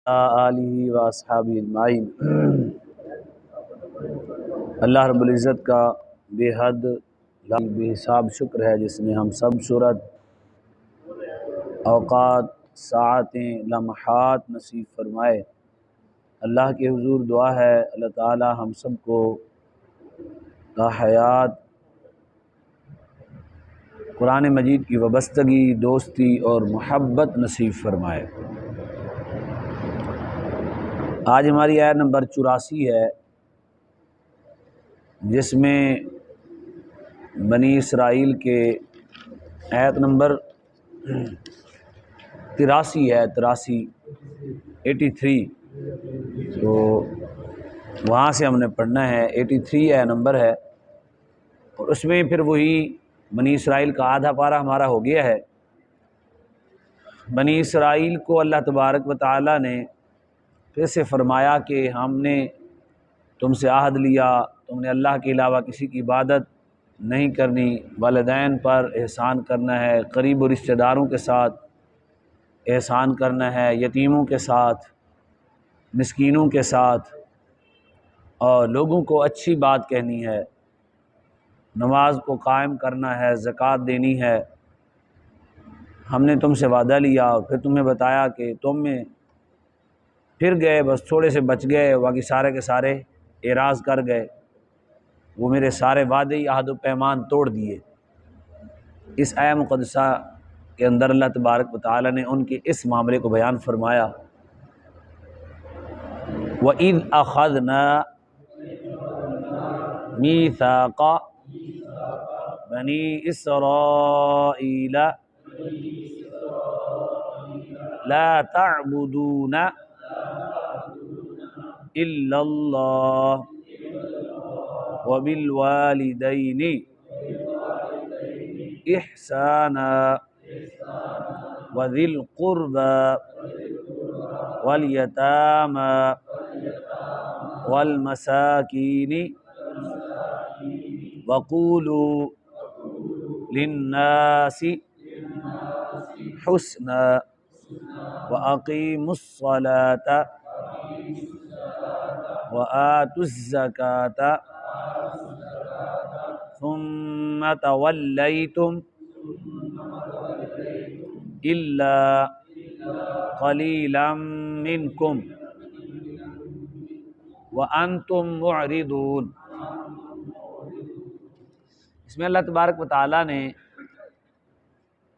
آلہ و اصحابہ اجمعین۔ اللہ رب العزت کا بے حد بے حساب شکر ہے جس نے ہم سب صورت اوقات ساعتیں لمحات نصیب فرمائے۔ اللہ کے حضور دعا ہے اللہ تعالی ہم سب کو تا حیات قرآن مجید کی وابستگی، دوستی اور محبت نصیب فرمائے۔ آج ہماری آیت نمبر 84 ہے، جس میں بنی اسرائیل کے آیت نمبر 83 ہے، 83 تو وہاں سے ہم نے پڑھنا ہے۔ 83 ہے نمبر ہے، اور اس میں پھر وہی بنی اسرائیل کا آدھا پارہ ہمارا ہو گیا ہے۔ بنی اسرائیل کو اللہ تبارک و تعالی نے پھر سے فرمایا کہ ہم نے تم سے عہد لیا، تم نے اللہ کے علاوہ کسی کی عبادت نہیں کرنی، والدین پر احسان کرنا ہے، قریب و رشتہ داروں کے ساتھ احسان کرنا ہے، یتیموں کے ساتھ، مسکینوں کے ساتھ، اور لوگوں کو اچھی بات کہنی ہے، نماز کو قائم کرنا ہے، زکوٰۃ دینی ہے۔ ہم نے تم سے وعدہ لیا اور پھر تمہیں بتایا کہ تم میں پھر گئے، بس تھوڑے سے بچ گئے، باقی سارے کے سارے اعراض کر گئے، وہ میرے سارے وعدے عہد و پیمان توڑ دیے۔ اس آیہ مقدسہ کے اندر اللہ تبارک و تعالی نے ان کے اس معاملے کو بیان فرمایا۔ وَإِذْ أَخَذْنَا مِيثَاقَ بَنِي إِسْرَائِيلَ لَا تَعْبُدُونَ إِلَّا اللَّهَ وَبِالْوَالِدَيْنِ إِحْسَانًا وَذِي الْقُرْبَى وَالْيَتَامَى وَالْمَسَاكِينِ وَقُولُوا لِلنَّاسِ حُسْنًا وَأَقِيمُوا الصَّلَاةَ وَآتُوا الزَّكَاةَ ثُمَّ تَوَلَّيْتُمْ إِلَّا قَلِيلًا مِّنْكُمْ وَأَنْتُمْ مُعْرِضُونَ۔ اس میں اللہ تبارک و تعالیٰ نے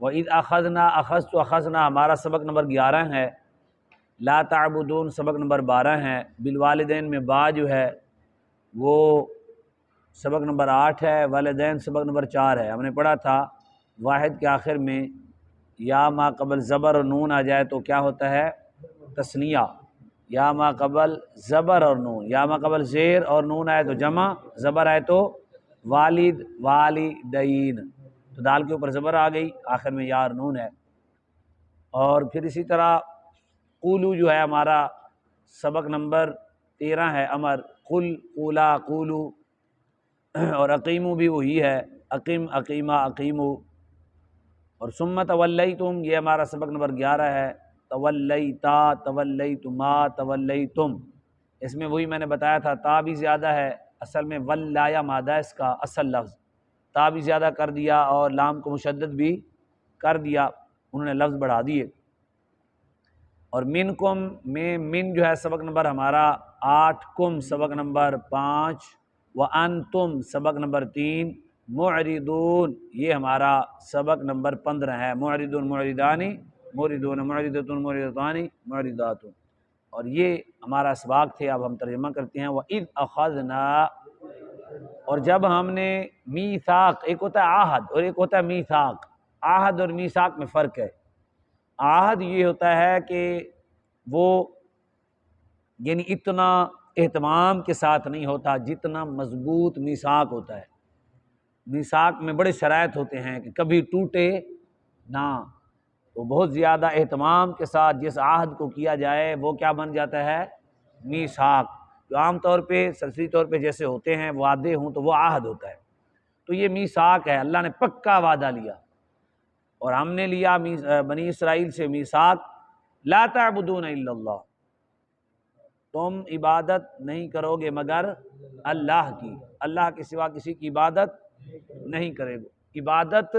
وَإِذْ أَخَذْنَا، أَخَذْتُ أَخَذْنَا ہمارا سبق نمبر 11 ہے، لا تعبدون سبق نمبر 12 ہے، بالوالدین میں با جو ہے وہ سبق نمبر 8 ہے، والدین سبق نمبر 4 ہے۔ ہم نے پڑھا تھا واحد کے آخر میں یا ما قبل زبر اور نون آ جائے تو کیا ہوتا ہے؟ تثنیہ۔ یا ما قبل زبر اور نون، یا ما قبل زیر اور نون آئے تو جمع، زبر آئے تو والد والدین، تو دال کے اوپر زبر آ گئی، آخر میں یا اور نون ہے۔ اور پھر اسی طرح قولو جو ہے ہمارا سبق نمبر 13 ہے، امر، قل قولا قولو، اور اقیمو بھی وہی ہے، اقیم اقیمہ اقیمو۔ اور ثم تولیتم یہ ہمارا سبق نمبر 11 ہے، تولیتا تولیتما تولیتم، اس میں وہی میں نے بتایا تھا تا بھی زیادہ ہے، اصل میں ولایا مادہ اس کا اصل لفظ، تا بھی زیادہ کر دیا اور لام کو مشدد بھی کر دیا، انہوں نے لفظ بڑھا دیے۔ اور منکم میں من جو ہے سبق نمبر ہمارا 8، کم سبق نمبر 5، وانتم سبق نمبر 3، معرضون یہ ہمارا سبق نمبر 15 ہے، معرضون معرضانی معرضون معرضتون معرضتانی معرضات۔ اور یہ ہمارا اسباق تھے۔ اب ہم ترجمہ کرتے ہیں۔ وَإِذْ أَخَذْنَا، اور جب ہم نے میثاق، ایک ہوتا ہے عہد اور ایک ہوتا ہے میثاق، عہد اور میثاق میں فرق ہے۔ عہد یہ ہوتا ہے کہ وہ یعنی اتنا اہتمام کے ساتھ نہیں ہوتا جتنا مضبوط میثاق ہوتا ہے۔ میثاق میں بڑے شرائط ہوتے ہیں کہ کبھی ٹوٹے نہ، تو بہت زیادہ اہتمام کے ساتھ جس عہد کو کیا جائے وہ کیا بن جاتا ہے؟ میثاق۔ جو عام طور پہ سرسری طور پہ جیسے ہوتے ہیں وعدے ہوں تو وہ عہد ہوتا ہے، تو یہ میثاق ہے، اللہ نے پکا وعدہ لیا۔ اور ہم نے لیا بنی اسرائیل سے میثاق، لا تعبدون الا اللہ، تم عبادت نہیں کرو گے مگر اللہ کی، اللہ کے سوا کسی کی عبادت نہیں کرے گا۔ عبادت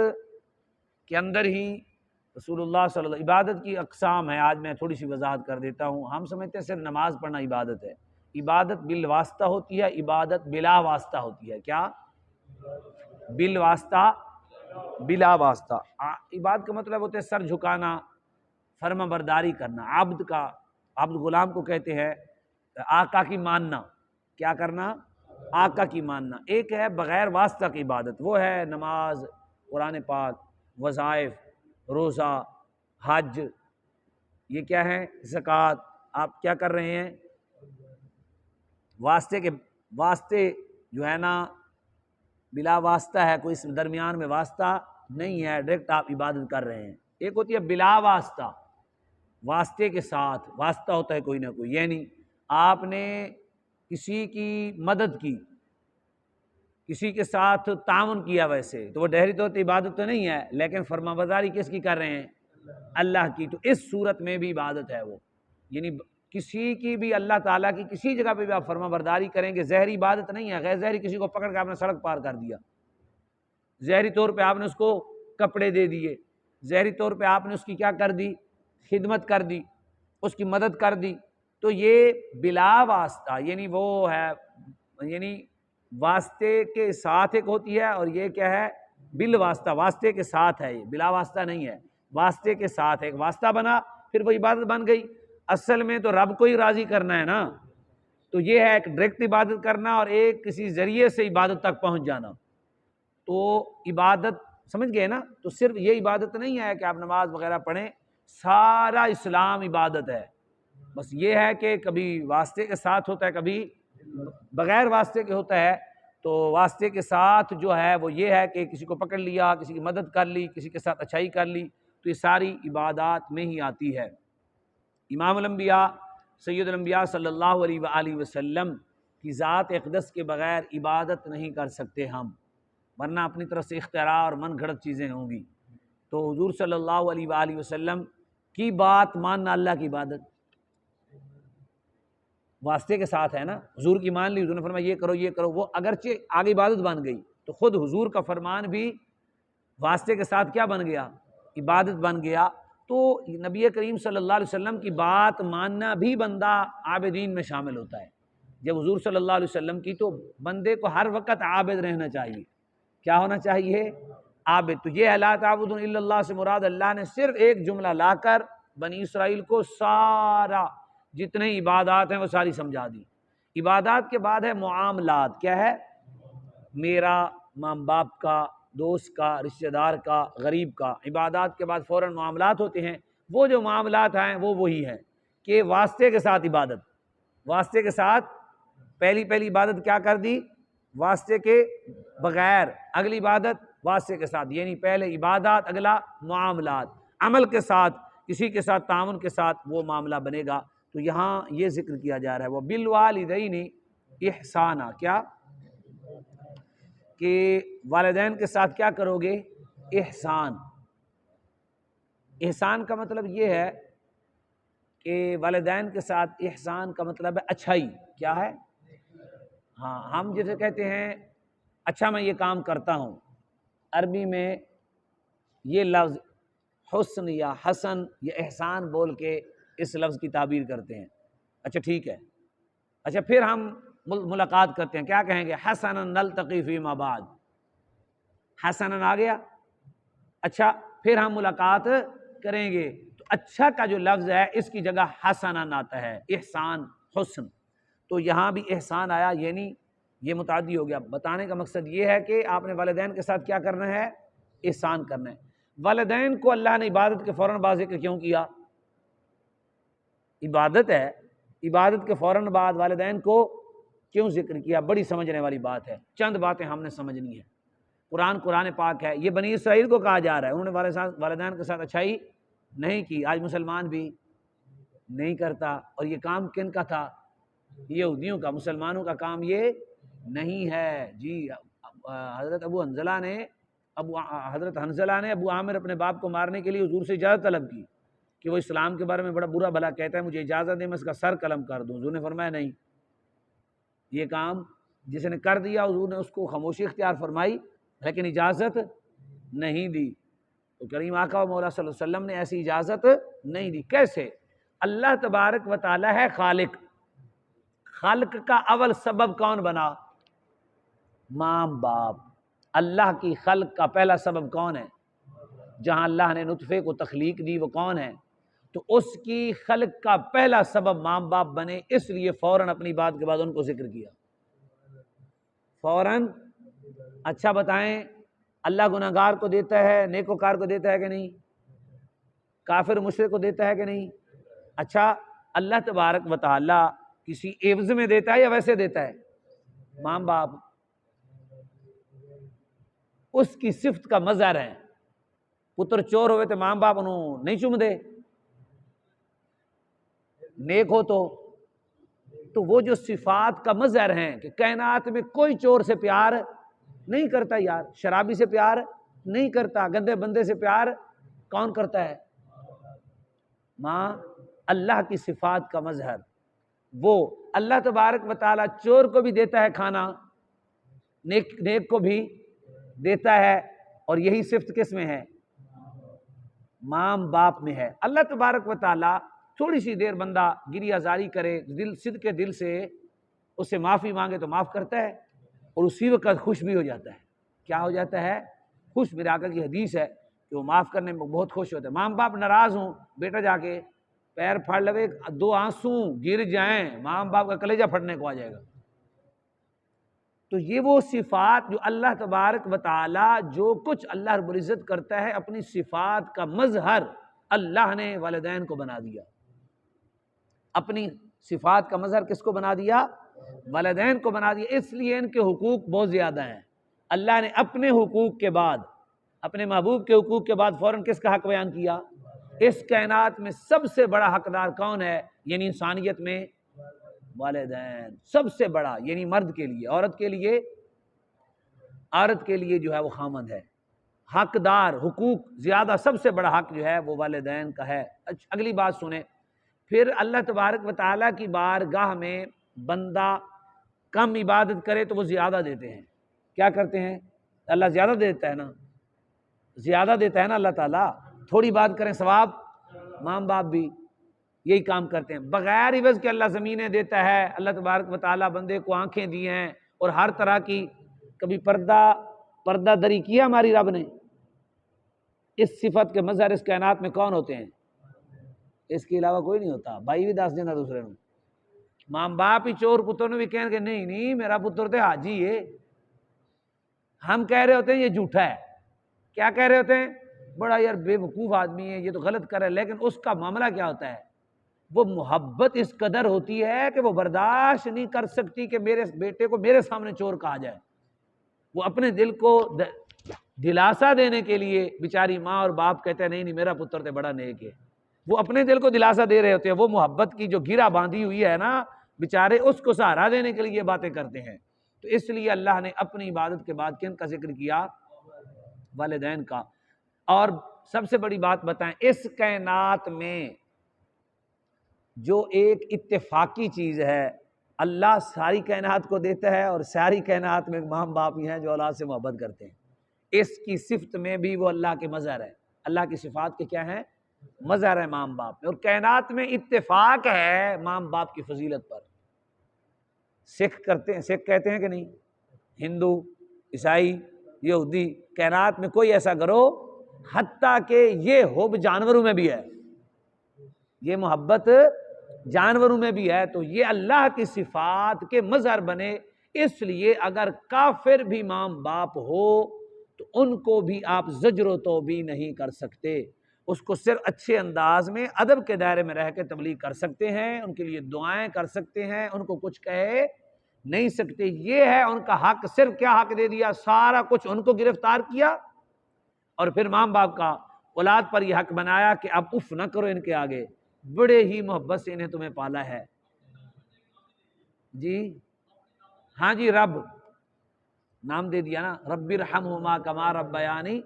کے اندر ہی رسول اللہ صلی اللہ علیہ وسلم، عبادت کی اقسام ہیں، آج میں تھوڑی سی وضاحت کر دیتا ہوں۔ ہم سمجھتے ہیں صرف نماز پڑھنا عبادت ہے، عبادت بالواسطہ ہوتی ہے، عبادت بلا واسطہ ہوتی ہے۔ کیا؟ بالواسطہ، بلا واسطہ۔ عبادت کا مطلب ہوتا ہے سر جھکانا، فرما برداری کرنا، عبد غلام کو کہتے ہیں، آقا کی ماننا۔ کیا کرنا؟ آقا کی ماننا۔ ایک ہے بغیر واسطہ کی عبادت، وہ ہے نماز، قرآن پاک، وظائف، روزہ، حج۔ یہ کیا ہے؟ زکوٰۃ۔ آپ کیا کر رہے ہیں؟ واسطے جو ہے نا بلا واسطہ ہے، کوئی اس درمیان میں واسطہ نہیں ہے، ڈائریکٹ آپ عبادت کر رہے ہیں۔ ایک ہوتی ہے بلا واسطہ، واسطے کے ساتھ، واسطہ ہوتا ہے کوئی نہ کوئی، یعنی آپ نے کسی کی مدد کی، کسی کے ساتھ تعاون کیا، ویسے تو وہ ڈہری طور پہ عبادت تو نہیں ہے، لیکن فرما برداری کس کی کر رہے ہیں؟ اللہ کی۔ تو اس صورت میں بھی عبادت ہے وہ، یعنی کسی کی بھی، اللہ تعالیٰ کی کسی جگہ پہ بھی آپ فرما برداری کریں گے، ظاہری عبادت نہیں ہے۔ غیر ظاہری کسی کو پکڑ کے آپ نے سڑک پار کر دیا، ظاہری طور پہ آپ نے اس کو کپڑے دے دیے، ظاہری طور پہ آپ نے اس کی کیا کر دی؟ خدمت کر دی، اس کی مدد کر دی، تو یہ بلا واسطہ، یعنی وہ ہے، یعنی واسطے کے ساتھ ایک ہوتی ہے، اور یہ کیا ہے؟ بالواسطہ، واسطے کے ساتھ ہے، یہ بلا واسطہ نہیں ہے، واسطے کے ساتھ ایک واسطہ بنا، پھر وہ عبادت بن گئی۔ اصل میں تو رب کو ہی راضی کرنا ہے نا، تو یہ ہے ایک ڈائریکٹ عبادت کرنا، اور ایک کسی ذریعے سے عبادت تک پہنچ جانا۔ تو عبادت سمجھ گئے نا؟ تو صرف یہ عبادت نہیں ہے کہ آپ نماز وغیرہ پڑھیں، سارا اسلام عبادت ہے، بس یہ ہے کہ کبھی واسطے کے ساتھ ہوتا ہے، کبھی بغیر واسطے کے ہوتا ہے۔ تو واسطے کے ساتھ جو ہے وہ یہ ہے کہ کسی کو پکڑ لیا، کسی کی مدد کر لی، کسی کے ساتھ اچھائی کر لی، تو یہ ساری عبادات میں ہی آتی ہے۔ امام الانبیاء سید الانبیاء صلی اللہ علیہ وآلہ وسلم کی ذات اقدس کے بغیر عبادت نہیں کر سکتے ہم، ورنہ اپنی طرف سے اختراع اور من گھڑت چیزیں ہوں گی۔ تو حضور صلی اللہ علیہ وآلہ وسلم کی بات ماننا اللہ کی عبادت، واسطے کے ساتھ ہے نا۔ حضور کی مان لی، حضور نے فرمایا یہ کرو یہ کرو، وہ اگرچہ آگے عبادت بن گئی، تو خود حضور کا فرمان بھی واسطے کے ساتھ کیا بن گیا؟ عبادت بن گیا۔ تو نبی کریم صلی اللہ علیہ وسلم کی بات ماننا بھی بندہ عابدین میں شامل ہوتا ہے۔ جب حضور صلی اللہ علیہ وسلم کی، تو بندے کو ہر وقت عابد رہنا چاہیے۔ کیا ہونا چاہیے؟ عابد۔ تو یہ لا تعبدون الا اللہ سے مراد، اللہ نے صرف ایک جملہ لا کر بنی اسرائیل کو سارا جتنے عبادات ہیں وہ ساری سمجھا دی۔ عبادات کے بعد ہے معاملات۔ کیا ہے؟ میرا، ماں باپ کا، دوست کا، رشتہ دار کا، غریب کا۔ عبادات کے بعد فوراً معاملات ہوتے ہیں۔ وہ جو معاملات ہیں وہ وہی ہیں کہ واسطے کے ساتھ عبادت، واسطے کے ساتھ پہلی عبادت کیا کر دی؟ واسطے کے بغیر، اگلی عبادت واسطے کے ساتھ، یعنی پہلے عبادات، اگلا معاملات، عمل کے ساتھ، کسی کے ساتھ تعاون کے ساتھ وہ معاملہ بنے گا۔ تو یہاں یہ ذکر کیا جا رہا ہے وہ بالوالدین احسانا، کیا کہ والدین کے ساتھ کیا کرو گے؟ احسان۔ احسان کا مطلب یہ ہے کہ والدین کے ساتھ احسان کا مطلب ہے اچھائی۔ کیا ہے؟ ہاں، ہم جیسے کہتے ہیں اچھا میں یہ کام کرتا ہوں، عربی میں یہ لفظ حسن یا حسن یا احسان بول کے اس لفظ کی تعبیر کرتے ہیں۔ اچھا ٹھیک ہے، اچھا پھر ہم ملاقات کرتے ہیں، کیا کہیں گے؟ حسنا نلتقی فیما بعد۔ حسنا آ گیا، اچھا پھر ہم ملاقات کریں گے۔ تو اچھا کا جو لفظ ہے اس کی جگہ حسنا آتا ہے، احسان، حسن۔ تو یہاں بھی احسان آیا، یعنی یہ متعدی ہو گیا۔ بتانے کا مقصد یہ ہے کہ آپ نے والدین کے ساتھ کیا کرنا ہے؟ احسان کرنا ہے۔ والدین کو اللہ نے عبادت کے فوراً بعد ذکر کیوں کیا؟ عبادت ہے، عبادت کے فوراً بعد والدین کو کیوں ذکر کیا؟ بڑی سمجھنے والی بات ہے، چند باتیں ہم نے سمجھنی ہیں۔ قرآن پاک ہے، یہ بنی اسرائیل کو کہا جا رہا ہے، انہوں نے والدین کے ساتھ اچھائی نہیں کی۔ آج مسلمان بھی نہیں کرتا، اور یہ کام کن کا تھا؟ یہودیوں کا۔ مسلمانوں کا کام یہ نہیں ہے جی۔ حضرت حنظلہ نے ابو عامر اپنے باپ کو مارنے کے لیے حضور سے اجازت طلب کی کہ وہ اسلام کے بارے میں بڑا برا بھلا کہتا ہے، مجھے اجازت دے میں اس کا سر قلم کر دوں۔ حضور نے فرمایا نہیں، یہ کام جس نے کر دیا حضور نے اس کو خاموشی اختیار فرمائی لیکن اجازت نہیں دی۔ تو کریم آقا و مولا صلی اللہ علیہ وسلم نے ایسی اجازت نہیں دی۔ کیسے؟ اللہ تبارک و تعالی ہے خالق، خلق کا اول سبب کون بنا؟ ماں باپ۔ اللہ کی خلق کا پہلا سبب کون ہے؟ جہاں اللہ نے نطفے کو تخلیق دی وہ کون ہے؟ تو اس کی خلق کا پہلا سبب ماں باپ بنے، اس لیے فوراً اپنی بات کے بعد ان کو ذکر کیا فوراً۔ اچھا بتائیں، اللہ گناہگار کو دیتا ہے، نیکوکار کو دیتا ہے کہ نہیں؟ کافر مشرک کو دیتا ہے کہ نہیں؟ اچھا، اللہ تبارک و تعالی کسی عوض میں دیتا ہے یا ویسے دیتا ہے؟ ماں باپ اس کی صفت کا مظہر ہے۔ پتر چور ہوئے تو ماں باپ انہوں نہیں چوم دے، نیک ہو تو وہ جو صفات کا مظہر ہیں کہ کائنات میں کوئی چور سے پیار نہیں کرتا یار، شرابی سے پیار نہیں کرتا، گندے بندے سے پیار کون کرتا ہے؟ ماں۔ اللہ کی صفات کا مظہر وہ اللہ تبارک و تعالی چور کو بھی دیتا ہے کھانا، نیک کو بھی دیتا ہے، اور یہی صفت کس میں ہے؟ ماں باپ میں ہے۔ اللہ تبارک و تعالی تھوڑی سی دیر بندہ گری آزاری کرے، صدق کے دل سے اس سے معافی مانگے تو معاف کرتا ہے، اور اسی وقت خوش بھی ہو جاتا ہے۔ کیا ہو جاتا ہے؟ خوش۔ میرے آقا کی حدیث ہے کہ وہ معاف کرنے میں بہت خوش ہوتا ہے۔ ماں باپ ناراض ہوں، بیٹا جا کے پیر پھاڑ لوے، دو آنسو گر جائیں، ماں باپ کا کلیجہ پھٹنے کو آ جائے گا۔ تو یہ وہ صفات جو اللہ تبارک و تعالی جو کچھ اللہ رب العزت کرتا ہے اپنی صفات کا مظہر اللہ نے والدین کو بنا دیا۔ اپنی صفات کا مظہر کس کو بنا دیا؟ والدین کو بنا دیا۔ اس لیے ان کے حقوق بہت زیادہ ہیں۔ اللہ نے اپنے حقوق کے بعد، اپنے محبوب کے حقوق کے بعد فوراً کس کا حق بیان کیا؟ اس کائنات میں سب سے بڑا حقدار کون ہے؟ یعنی انسانیت میں والدین سب سے بڑا، یعنی مرد کے لیے، عورت کے لیے جو ہے وہ خامند ہے، حقدار، حقوق زیادہ، سب سے بڑا حق جو ہے وہ والدین کا ہے۔ اگلی بات سنیں، پھر اللہ تبارک و تعالیٰ کی بارگاہ میں بندہ کم عبادت کرے تو وہ زیادہ دیتے ہیں۔ کیا کرتے ہیں؟ اللہ زیادہ دیتا ہے نا، زیادہ دیتا ہے نا اللہ تعالیٰ۔ تھوڑی بات کریں ثواب، ماں باپ بھی یہی کام کرتے ہیں۔ بغیر عوض کے اللہ زمینیں دیتا ہے، اللہ تبارک و تعالیٰ بندے کو آنکھیں دی ہیں اور ہر طرح کی، کبھی پردہ دری کیا ہماری رب نے؟ اس صفت کے مظہر اس کائنات میں کون ہوتے ہیں؟ اس کے علاوہ کوئی نہیں ہوتا۔ بھائی بھی دس دینا دوسرے نو، ماں باپ ہی چور پتر نے بھی کہیں کہ نہیں میرا پتر تو حاجی ہے، ہم کہہ رہے ہوتے ہیں یہ جھوٹا ہے۔ کیا کہہ رہے ہوتے ہیں؟ بڑا یار بے وقوف آدمی ہے، یہ تو غلط کر رہا ہے، لیکن اس کا معاملہ کیا ہوتا ہے؟ وہ محبت اس قدر ہوتی ہے کہ وہ برداشت نہیں کر سکتی کہ میرے بیٹے کو میرے سامنے چور کہا جائے۔ وہ اپنے دل کو دلاسا دینے کے لیے بیچاری ماں اور باپ کہتے ہیں نہیں میرا پتر تو بڑا نیک ہے، وہ اپنے دل کو دلاسا دے رہے ہوتے ہیں۔ وہ محبت کی جو گھیرا باندھی ہوئی ہے نا، بیچارے اس کو سہارا دینے کے لیے یہ باتیں کرتے ہیں۔ تو اس لیے اللہ نے اپنی عبادت کے بعد کن کا ذکر کیا؟ والدین کا۔ اور سب سے بڑی بات بتائیں، اس کائنات میں جو ایک اتفاقی چیز ہے، اللہ ساری کائنات کو دیتا ہے، اور ساری کائنات میں ماں باپ ہی ہیں جو اولاد سے محبت کرتے ہیں۔ اس کی صفت میں بھی وہ اللہ کے مظہر ہے، اللہ کی صفات کے کیا ہیں؟ مظہر ہے ماں باپ میں۔ اور کائنات میں اتفاق ہے ماں باپ کی فضیلت پر۔ سکھ کہتے ہیں کہ نہیں، ہندو، عیسائی، یہودی، کائنات میں کوئی ایسا کرو، حتیٰ کہ یہ حب جانوروں میں بھی ہے، یہ محبت جانوروں میں بھی ہے۔ تو یہ اللہ کی صفات کے مظہر بنے، اس لیے اگر کافر بھی ماں باپ ہو تو ان کو بھی آپ زجر و توبیح نہیں کر سکتے، اس کو صرف اچھے انداز میں ادب کے دائرے میں رہ کے تبلیغ کر سکتے ہیں، ان کے لیے دعائیں کر سکتے ہیں، ان کو کچھ کہہ نہیں سکتے۔ یہ ہے ان کا حق۔ صرف کیا حق دے دیا؟ سارا کچھ ان کو گرفتار کیا، اور پھر ماں باپ کا اولاد پر یہ حق بنایا کہ اب اف نہ کرو ان کے آگے، بڑے ہی محبت سے انہیں تمہیں پالا ہے۔ جی ہاں جی، رب نام دے دیا نا، رب ارحمہما کما ربیانی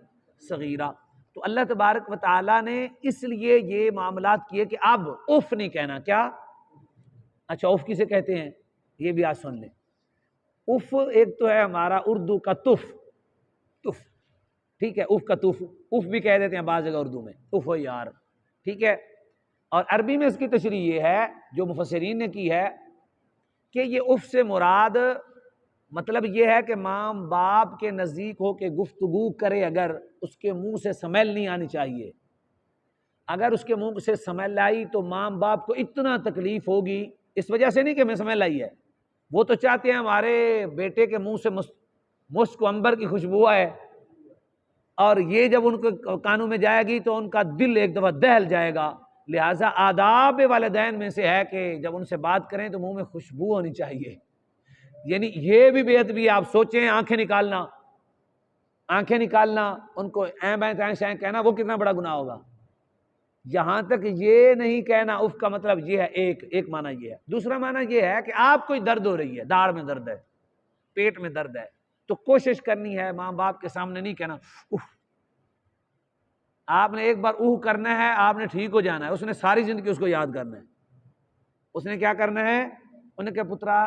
صغیرہ۔ تو اللہ تبارک و تعالیٰ نے اس لیے یہ معاملات کیے کہ اب اف نہیں کہنا. کیا؟ اچھا اف کسے کہتے ہیں یہ بھی آج سن لیں. اف ایک تو ہے ہمارا اردو کا تف، تف ٹھیک ہے، اف کا تف، اف بھی کہہ دیتے ہیں بعض جگہ اردو میں، اف ہو یار، ٹھیک ہے. اور عربی میں اس کی تشریح یہ ہے جو مفسرین نے کی ہے کہ یہ اف سے مراد مطلب یہ ہے کہ ماں باپ کے نزدیک ہو کے گفتگو کرے، اگر اس کے منہ سے سمیل نہیں آنی چاہیے. اگر اس کے منہ سے سمیل آئی تو ماں باپ کو اتنا تکلیف ہوگی، اس وجہ سے نہیں کہ میں سمیل آئی ہے، وہ تو چاہتے ہیں ہمارے بیٹے کے منہ سے مشک و عنبر کی خوشبو آئے، اور یہ جب ان کے کانوں میں جائے گی تو ان کا دل ایک دفعہ دہل جائے گا. لہٰذا آداب والدین میں سے ہے کہ جب ان سے بات کریں تو منہ میں خوشبو ہونی چاہیے. یعنی یہ بھی بے ادبی، آپ سوچیں آنکھیں نکالنا ان کو این بین تین شائیں کہنا، وہ کتنا بڑا گناہ ہوگا. یہاں تک یہ نہیں کہنا اف کا مطلب یہ ہے، ایک معنی یہ ہے. دوسرا معنی یہ ہے کہ آپ کوئی درد ہو رہی ہے، داڑھ میں درد ہے، پیٹ میں درد ہے، تو کوشش کرنی ہے ماں باپ کے سامنے نہیں کہنا اف. آپ نے ایک بار اوہ کرنا ہے، آپ نے ٹھیک ہو جانا ہے، اس نے ساری زندگی اس کو یاد کرنا ہے. اس نے کیا کرنا ہے؟ انہوں نے کہا پترا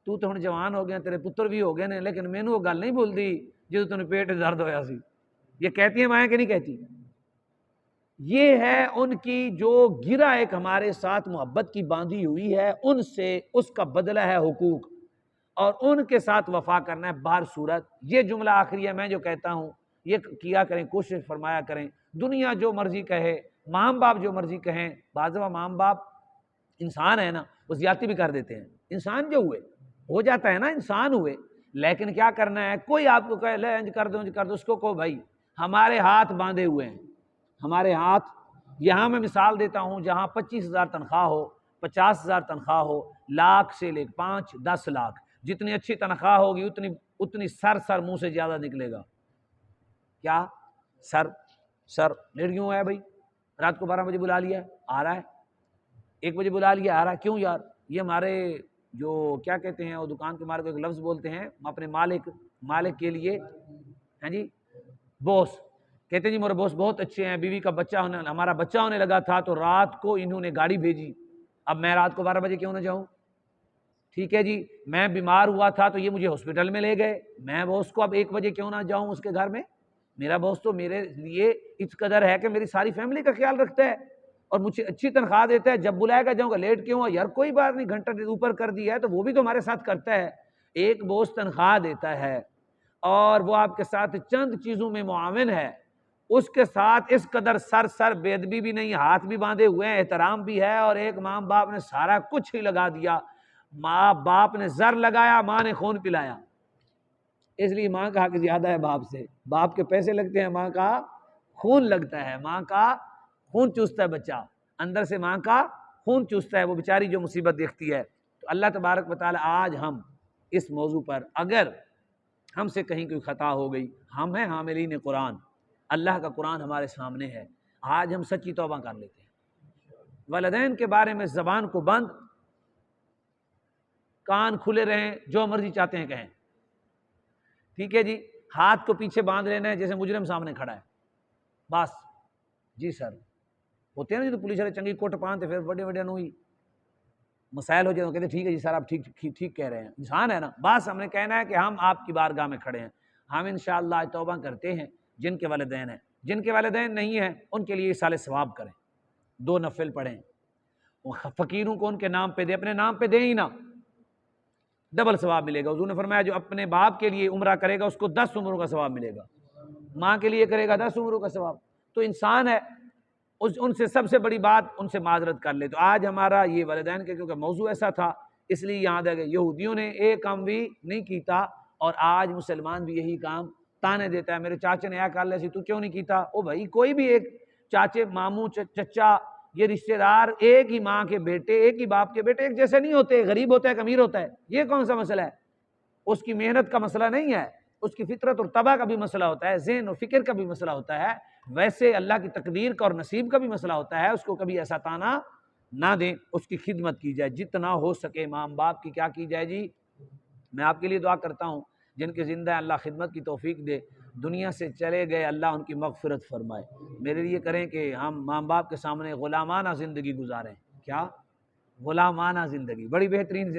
تو ہن جوان ہو گیا، تیرے پتر بھی ہو گئے نے، لیکن مینوں وہ گل نہیں بھولدی جدوں تینوں پیٹ درد ہویا سی. یہ کہتی ہیں مائیں کہ نہیں کہتی؟ یہ ہے ان کی جو گرا ایک ہمارے ساتھ محبت کی باندھی ہوئی ہے، ان سے اس کا بدلہ ہے حقوق، اور ان کے ساتھ وفا کرنا ہے بہر صورت. یہ جملہ آخری ہے، میں جو کہتا ہوں یہ کیا کریں، کوشش فرمایا کریں. دنیا جو مرضی کہے، ماں باپ جو مرضی کہیں، بعض دفعہ ماں باپ انسان ہے نا، وہ زیادتی بھی کر دیتے ہیں. انسان جو ہوئے ہو جاتا ہے نا، انسان ہوئے، لیکن کیا کرنا ہے؟ کوئی آپ کو کہے لے انج کر دو انج کر دو، اس کو کہو بھائی ہمارے ہاتھ باندھے ہوئے ہیں، ہمارے ہاتھ. یہاں میں مثال دیتا ہوں، جہاں 25,000 تنخواہ ہو، 50,000 تنخواہ ہو، لاکھ سے لے 5 10 لاکھ، جتنی اچھی تنخواہ ہوگی اتنی سر منہ سے زیادہ نکلے گا. کیا؟ سر لیٹ کیوں ہے بھائی؟ رات کو 12 بجے بلا لیا ہے، آ رہا ہے، 1 بجے بلا لیا آ رہا ہے. کیوں یار؟ یہ ہمارے جو کیا کہتے ہیں وہ دکان کے مالک کو ایک لفظ بولتے ہیں اپنے مالک کے لیے، ہاں جی بوس، کہتے ہیں جی میرے بوس بہت اچھے ہیں، بیوی کا بچہ ہمارا بچہ ہونے لگا تھا تو رات کو انہوں نے گاڑی بھیجی، اب میں رات کو 12 بجے کیوں نہ جاؤں؟ ٹھیک ہے جی، میں بیمار ہوا تھا تو یہ مجھے ہاسپٹل میں لے گئے، میں بوس کو اب 1 بجے کیوں نہ جاؤں اس کے گھر میں؟ میرا بوس تو میرے لیے اس قدر ہے کہ میری ساری فیملی کا خیال رکھتا ہے اور مجھے اچھی تنخواہ دیتا ہے. جب بلائے گا جاؤں گا، لیٹ کیوں ہوا یار؟ کوئی بات نہیں، گھنٹہ اوپر کر دیا ہے تو وہ بھی تو ہمارے ساتھ کرتا ہے. ایک بوس تنخواہ دیتا ہے اور وہ آپ کے ساتھ چند چیزوں میں معاون ہے، اس کے ساتھ اس قدر سر بے ادبی بھی نہیں، ہاتھ بھی باندھے ہوئے ہیں، احترام بھی ہے. اور ایک ماں باپ نے سارا کچھ ہی لگا دیا، ماں باپ نے زر لگایا، ماں نے خون پلایا. اس لیے ماں کا حق زیادہ ہے باپ سے. باپ کے پیسے لگتے ہیں، ماں کا خون لگتا ہے. ماں کا خون چوستا ہے بچہ، اندر سے ماں کا خون چوستا ہے وہ بیچاری جو مصیبت دیکھتی ہے. تو اللہ تبارک و تعالی آج ہم اس موضوع پر اگر ہم سے کہیں کوئی خطا ہو گئی، ہم ہیں حاملین قرآن، اللہ کا قرآن ہمارے سامنے ہے، آج ہم سچی توبہ کر لیتے ہیں. والدین کے بارے میں زبان کو بند، کان کھلے رہیں، جو مرضی چاہتے ہیں کہیں. ٹھیک ہے جی، ہاتھ کو پیچھے باندھ لینا ہے جیسے مجرم سامنے کھڑا ہے، بس جی سر. ہوتے ہیں نا جو پولیس والے چنگی کوٹ پاندتے پھر بڑے نوئی مسائل ہو جائے، کہتے ٹھیک ہے جی سر آپ ٹھیک کہہ رہے ہیں، انسان ہے نا. بس ہم نے کہنا ہے کہ ہم آپ کی بارگاہ میں کھڑے ہیں، ہم انشاءاللہ توبہ کرتے ہیں. جن کے والدین ہیں، جن کے والدین نہیں ہیں ان کے لیے اصالہ ثواب کریں، 2 نفل پڑھیں، فقیروں کو ان کے نام پہ دیں، اپنے نام پہ دیں ہی نہ، ڈبل ثواب ملے گا. حضور نے فرمایا جو اپنے باپ کے لیے عمرہ کرے گا اس کو 10 عمروں کا ثواب ملے گا، ماں کے لیے کرے گا 10 عمروں کا ثواب. تو انسان ہے، ان سے سب سے بڑی بات ان سے معذرت کر لے. تو آج ہمارا یہ والدین کے کیونکہ موضوع ایسا تھا اس لیے یاد ہے کہ یہودیوں نے ایک کام بھی نہیں کیتا اور آج مسلمان بھی یہی کام تانے دیتا ہے. میرے چاچے نے کر لیا سی تو کیوں نہیں کیتا؟ او بھائی کوئی بھی ایک چاچے، ماموں، چچا، یہ رشتہ دار ایک ہی ماں کے بیٹے، ایک ہی باپ کے بیٹے ایک جیسے نہیں ہوتے. غریب ہوتا ہے کہ امیر ہوتا ہے، یہ کون سا مسئلہ ہے؟ اس کی محنت کا مسئلہ نہیں ہے، اس کی فطرت اور طبع کا بھی مسئلہ ہوتا ہے، ذہن اور فکر کا بھی مسئلہ ہوتا ہے. ویسے اللہ کی تقدیر کا اور نصیب کا بھی مسئلہ ہوتا ہے. اس کو کبھی ایسا تانا نہ دیں، اس کی خدمت کی جائے جتنا ہو سکے. ماں باپ کی کیا کی جائے جی؟ میں آپ کے لیے دعا کرتا ہوں جن کے زندہ ہیں اللہ خدمت کی توفیق دے، دنیا سے چلے گئے، اللہ ان کی مغفرت فرمائے۔ میرے لیے کریں کہ ہم ماں باپ کے سامنے غلامانہ زندگی گزاریں۔ کیا؟ غلامانہ زندگی، بڑی بہترین زندگی